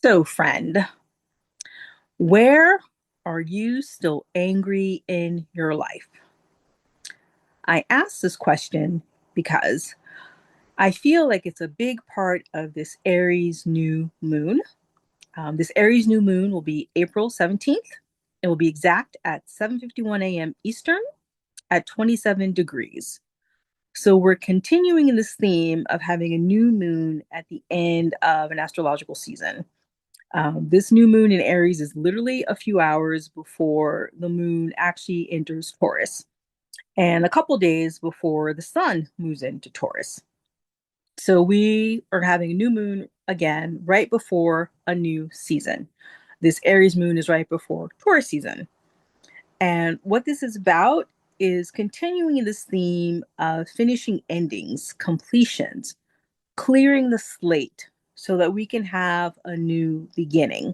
So, friend, where are you still angry in your life? I ask this question because I feel like it's a big part of this Aries new moon. This Aries new moon will be April 17th. It will be exact at 7:51 a.m. Eastern at 27 degrees. So we're continuing in this theme of having a new moon at the end of an astrological season. This new moon in Aries is literally a few hours before the moon actually enters Taurus and a couple days before the sun moves into Taurus. So we are having a new moon again right before a new season. This Aries moon is right before Taurus season. And what this is about is continuing this theme of finishing endings, completions, clearing the slate so that we can have a new beginning.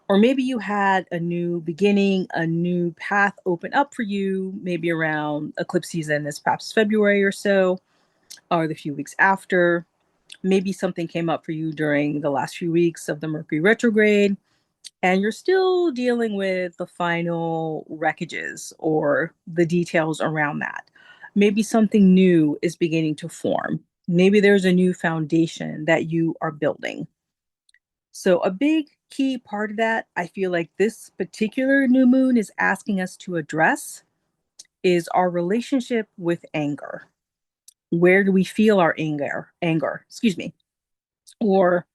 Or maybe you had a new beginning, a new path open up for you, maybe around eclipse season, this perhaps February or so, or the few weeks after. Maybe something came up for you during the last few weeks of the Mercury retrograde, and you're still dealing with the final wreckages or the details around that. Maybe something new is beginning to form. Maybe there's a new foundation that you are building. So, a big key part of that, I feel like this particular new moon is asking us to address is our relationship with anger. Where do we feel our anger, excuse me, or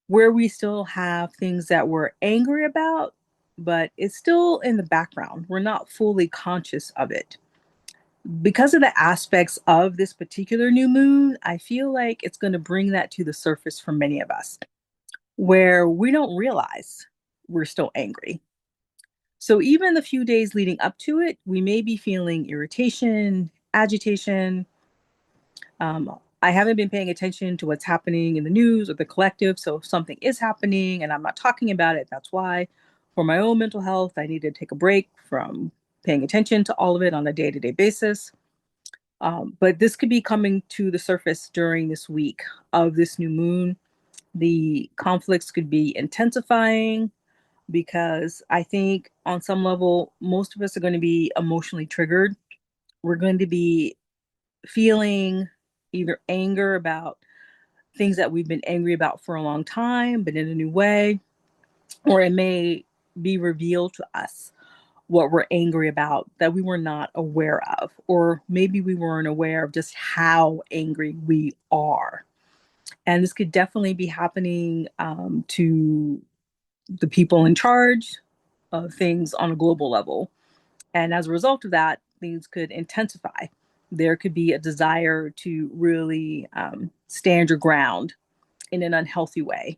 where we still have things that we're angry about, but it's still in the background. We're not fully conscious of it. Because of the aspects of this particular new moon, I feel like it's going to bring that to the surface for many of us, where we don't realize we're still angry. So even the few days leading up to it, we may be feeling irritation, agitation. I haven't been paying attention to what's happening in the news or the collective. So if something is happening and I'm not talking about it, that's why. For my own mental health, I need to take a break from paying attention to all of it on a day to day basis. But this could be coming to the surface during this week of this new moon. The conflicts could be intensifying because I think on some level, most of us are going to be emotionally triggered. We're going to be feeling either anger about things that we've been angry about for a long time, but in a new way, or it may be revealed to us what we're angry about that we were not aware of, or maybe we weren't aware of just how angry we are. And this could definitely be happening to the people in charge of things on a global level. And as a result of that, things could intensify. There could be a desire to really stand your ground in an unhealthy way,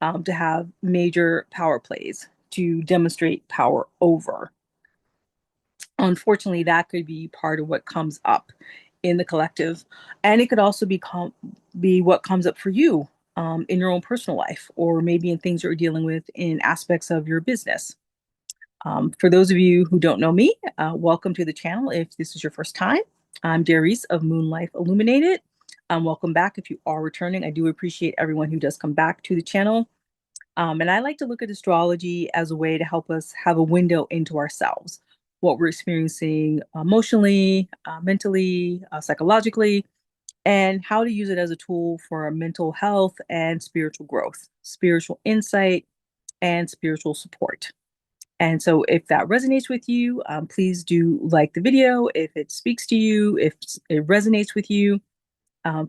to have major power plays, to demonstrate power over. Unfortunately, that could be part of what comes up in the collective. And it could also be what comes up for you in your own personal life, or maybe in things you're dealing with in aspects of your business. For those of you who don't know me, welcome to the channel. If this is your first time, I'm Aries of Moon Life Illuminated. Welcome back if you are returning. I do appreciate everyone who does come back to the channel. And I like to look at astrology as a way to help us have a window into ourselves, what we're experiencing emotionally, mentally, psychologically, and how to use it as a tool for our mental health and spiritual growth, spiritual insight, and spiritual support. And so if that resonates with you, please do like the video. If it speaks to you, if it resonates with you,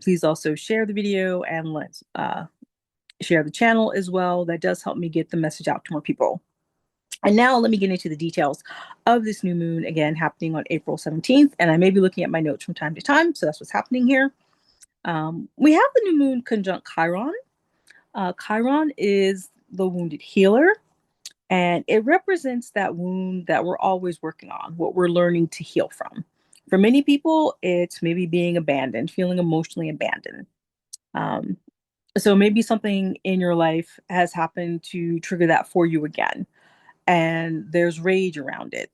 please also share the video and let's share the channel as well. That does help me get the message out to more people. And now let me get into the details of this new moon, again, happening on April 17th. And I may be looking at my notes from time to time. So that's what's happening here. We have the new moon conjunct Chiron. Chiron is the wounded healer. And it represents that wound that we're always working on, what we're learning to heal from. For many people, it's maybe being abandoned, feeling emotionally abandoned. Um, so maybe something in your life has happened to trigger that for you again. And there's rage around it.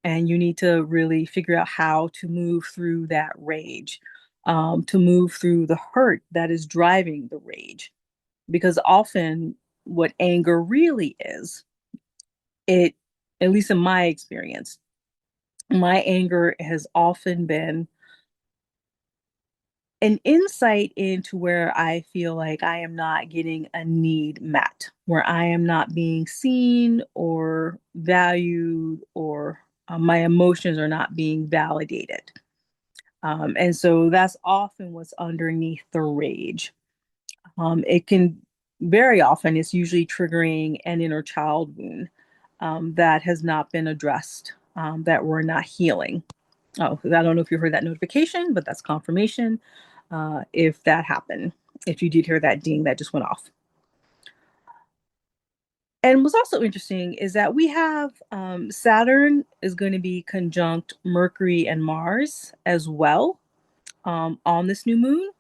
And you need to really figure out how to move through that rage, to move through the hurt that is driving the rage. Because often what anger really is, it, at least in my experience, my anger has often been an insight into where I feel like I am not getting a need met, where I am not being seen or valued, or my emotions are not being validated. And so that's often what's underneath the rage. It can very often, it's usually triggering an inner child wound that has not been addressed, that we're not healing. Oh, I don't know if you heard that notification, but that's confirmation if that happened. If you did hear that ding that just went off. And what's also interesting is that we have Saturn is going to be conjunct Mercury and Mars as well on this new moon.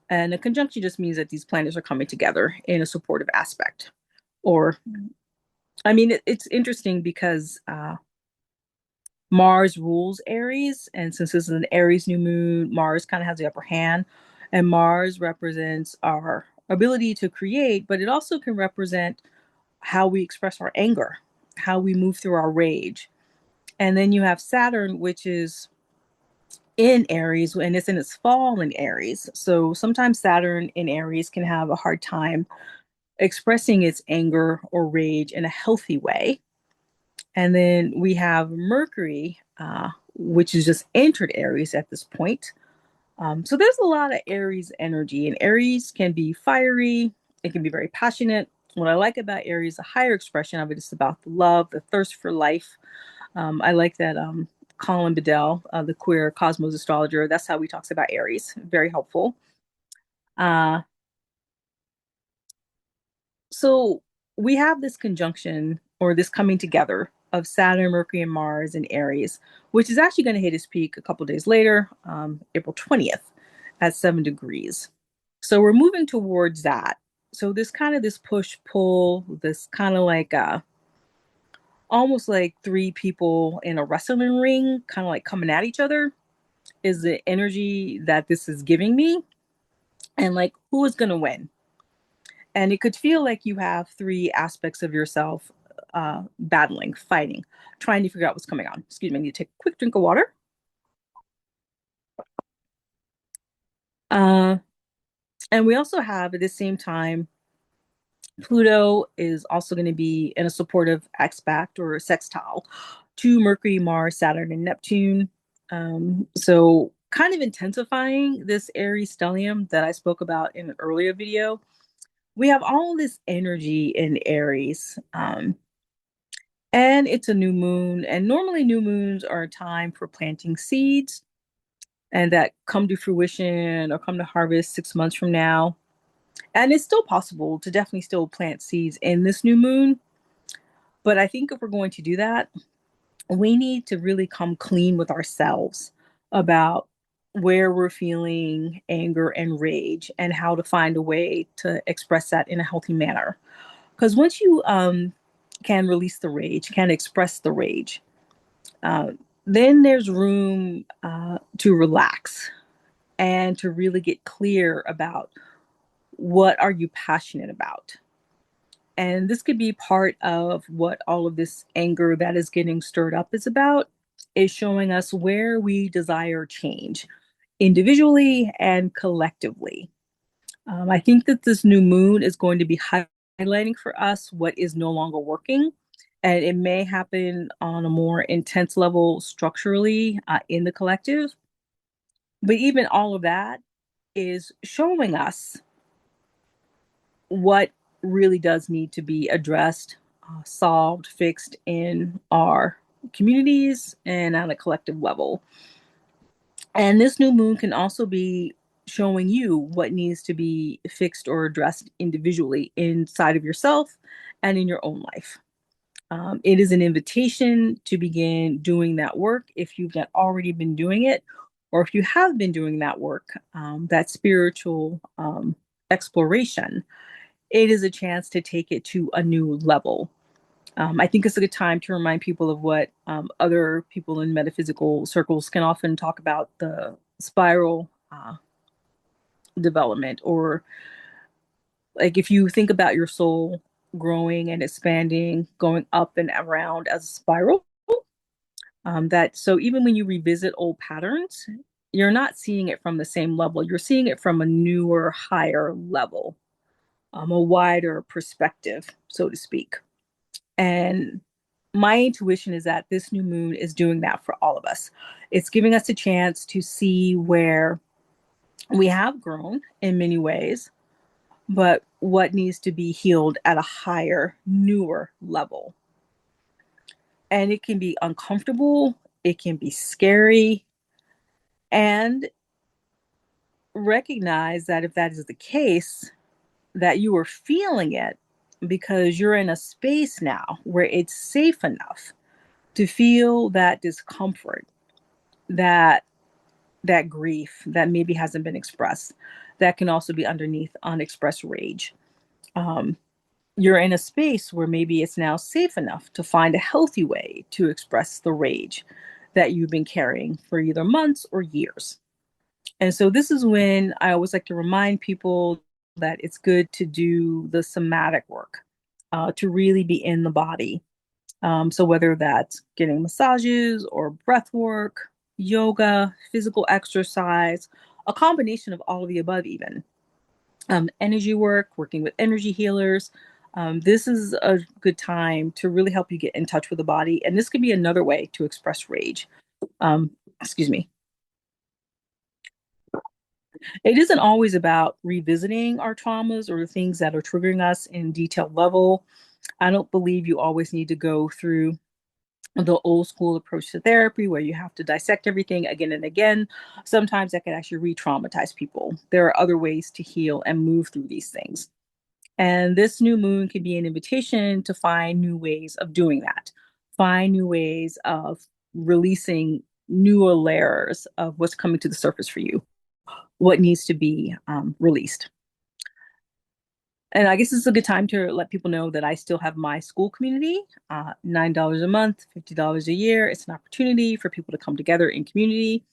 And a conjunction just means that these planets are coming together in a supportive aspect. Or, I mean, it's interesting because Mars rules Aries. And since this is an Aries new moon, Mars kind of has the upper hand. And Mars represents our ability to create, but it also can represent how we express our anger, how we move through our rage. And then you have Saturn, which is in Aries, and it's in its fall in Aries. So sometimes Saturn in Aries can have a hard time expressing its anger or rage in a healthy way. And then we have Mercury, which is just entered Aries at this point. So there's a lot of Aries energy, and Aries can be fiery, it can be very passionate. What I like about Aries, the higher expression of it is about the love, the thirst for life. I like that Colin Bedell, the queer cosmos astrologer, that's how he talks about Aries. Very helpful. Uh, so we have this conjunction or this coming together of Saturn, Mercury, and Mars in Aries, which is actually going to hit its peak a couple days later, April 20th at 7 degrees. So we're moving towards that. So this kind of this push pull, this kind of like almost like three people in a wrestling ring, kind of like coming at each other, is the energy that this is giving me. And like, who is going to win? And it could feel like you have three aspects of yourself battling, fighting, trying to figure out what's coming on. Excuse me, I need to take a quick drink of water. Uh, and we also have at the same time, Pluto is also going to be in a supportive aspect or a sextile to Mercury, Mars, Saturn, and Neptune. So kind of intensifying this Aries stellium that I spoke about in an earlier video. We have all this energy in Aries. And it's a new moon. And normally, new moons are a time for planting seeds and that come to fruition or come to harvest 6 months from now. And it's still possible to definitely still plant seeds in this new moon. But I think if we're going to do that, we need to really come clean with ourselves about where we're feeling anger and rage and how to find a way to express that in a healthy manner. Because once you can release the rage, can express the rage, uh, then there's room to relax and to really get clear about what are you passionate about. And this could be part of what all of this anger that is getting stirred up is about, is showing us where we desire change individually and collectively. I think that this new moon is going to be highlighting for us what is no longer working. And it may happen on a more intense level structurally in the collective. But even all of that is showing us what really does need to be addressed, solved, fixed in our communities and at a collective level. And this new moon can also be showing you what needs to be fixed or addressed individually inside of yourself and in your own life. It is an invitation to begin doing that work if you've not already been doing it, or if you have been doing that work, that spiritual exploration. It is a chance to take it to a new level. I think it's a good time to remind people of what other people in metaphysical circles can often talk about, the spiral development, or like if you think about your soul growing and expanding, going up and around as a spiral. That so even when you revisit old patterns, you're not seeing it from the same level. You're seeing it from a newer, higher level, a wider perspective, so to speak. And my intuition is that this new moon is doing that for all of us. It's giving us a chance to see where we have grown in many ways, but what needs to be healed at a higher, newer level. And it can be uncomfortable, it can be scary, and recognize that if that is the case, that you are feeling it because you're in a space now where it's safe enough to feel that discomfort, that that grief that maybe hasn't been expressed, that can also be underneath unexpressed rage. Um, you're in a space where maybe it's now safe enough to find a healthy way to express the rage that you've been carrying for either months or years. And so this is when I always like to remind people that it's good to do the somatic work, to really be in the body. So whether that's getting massages or breath work, yoga, physical exercise, a combination of all of the above, even energy work, working with energy healers. This is a good time to really help you get in touch with the body. And this could be another way to express rage. Um, excuse me. It isn't always about revisiting our traumas or the things that are triggering us in detailed level. I don't believe you always need to go through the old school approach to therapy where you have to dissect everything again and again. Sometimes that can actually re-traumatize people. There are other ways to heal and move through these things. And this new moon can be an invitation to find new ways of doing that. Find new ways of releasing newer layers of what's coming to the surface for you, what needs to be released. And I guess this is a good time to let people know that I still have my school community, $9 a month, $50 a year. It's an opportunity for people to come together in community.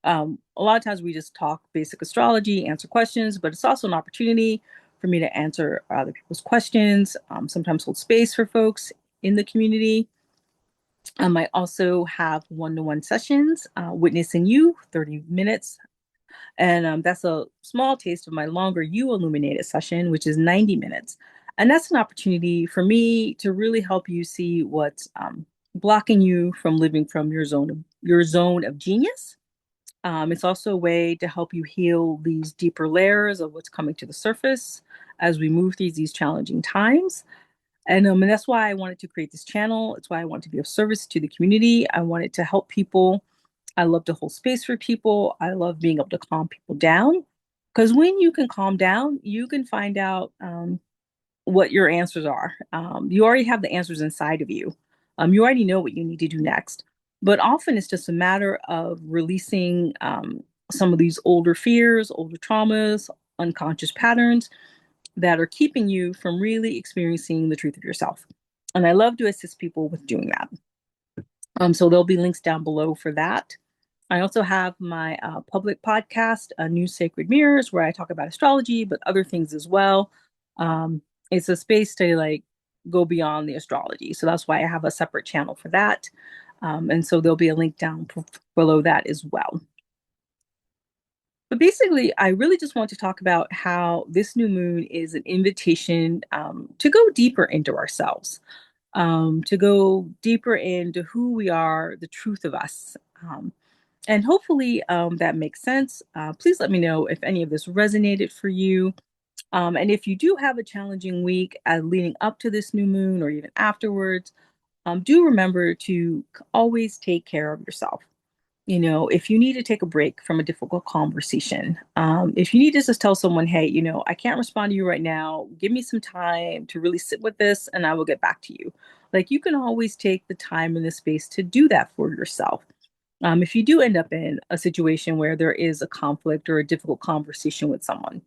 A lot of times we just talk basic astrology, answer questions, but it's also an opportunity for me to answer other people's questions, sometimes hold space for folks in the community. I also have one-to-one sessions, witnessing you, 30 minutes. And that's a small taste of my longer You Illuminated session, which is 90 minutes. And that's an opportunity for me to really help you see what's blocking you from living from your zone of genius. It's also a way to help you heal these deeper layers of what's coming to the surface as we move through these challenging times. And that's why I wanted to create this channel. It's why I want to be of service to the community. I wanted to help people. I love to hold space for people. I love being able to calm people down. Because when you can calm down, you can find out what your answers are. You already have the answers inside of you. You already know what you need to do next. But often it's just a matter of releasing some of these older fears, older traumas, unconscious patterns that are keeping you from really experiencing the truth of yourself. And I love to assist people with doing that. So there'll be links down below for that. I also have my public podcast, New Sacred Mirrors, where I talk about astrology, but other things as well. Um, it's a space to like go beyond the astrology. So that's why I have a separate channel for that. And so there'll be a link down below that as well. But basically, I really just want to talk about how this new moon is an invitation to go deeper into ourselves, to go deeper into who we are, the truth of us. And hopefully that makes sense. Please let me know if any of this resonated for you. And if you do have a challenging week leading up to this new moon or even afterwards, do remember to always take care of yourself. If you need to take a break from a difficult conversation, if you need to just tell someone, hey, I can't respond to you right now, give me some time to really sit with this and I will get back to you. Like you can always take the time and the space to do that for yourself. If you do end up in a situation where there is a conflict or a difficult conversation with someone,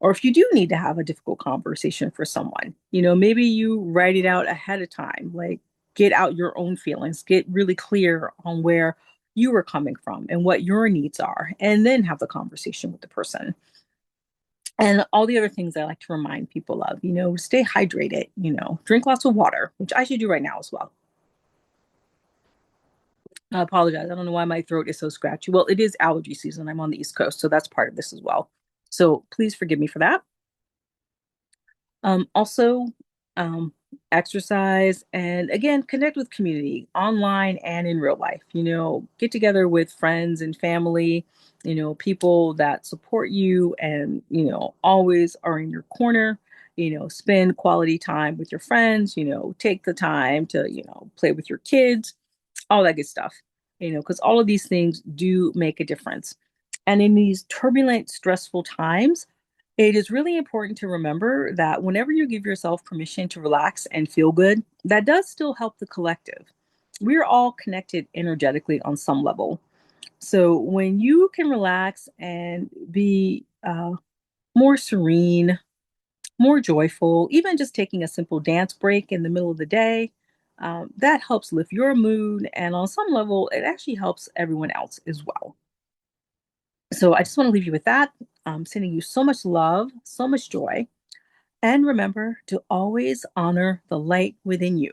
or if you do need to have a difficult conversation for someone, maybe you write it out ahead of time, like get out your own feelings, get really clear on where you are coming from and what your needs are, and then have the conversation with the person. And all the other things I like to remind people of, stay hydrated, drink lots of water, which I should do right now as well. I apologize. I don't know why my throat is so scratchy. Well, it is allergy season. I'm on the East Coast, so that's part of this as well. So please forgive me for that. Also, um, exercise and again, connect with community online and in real life. Get together with friends and family, people that support you and, always are in your corner. Spend quality time with your friends, take the time to, play with your kids, all that good stuff, because all of these things do make a difference. And in these turbulent, stressful times, it is really important to remember that whenever you give yourself permission to relax and feel good, that does still help the collective. We're all connected energetically on some level. So when you can relax and be more serene, more joyful, even just taking a simple dance break in the middle of the day, that helps lift your mood. And on some level, it actually helps everyone else as well. So I just want to leave you with that. I'm sending you so much love, so much joy. And remember to always honor the light within you.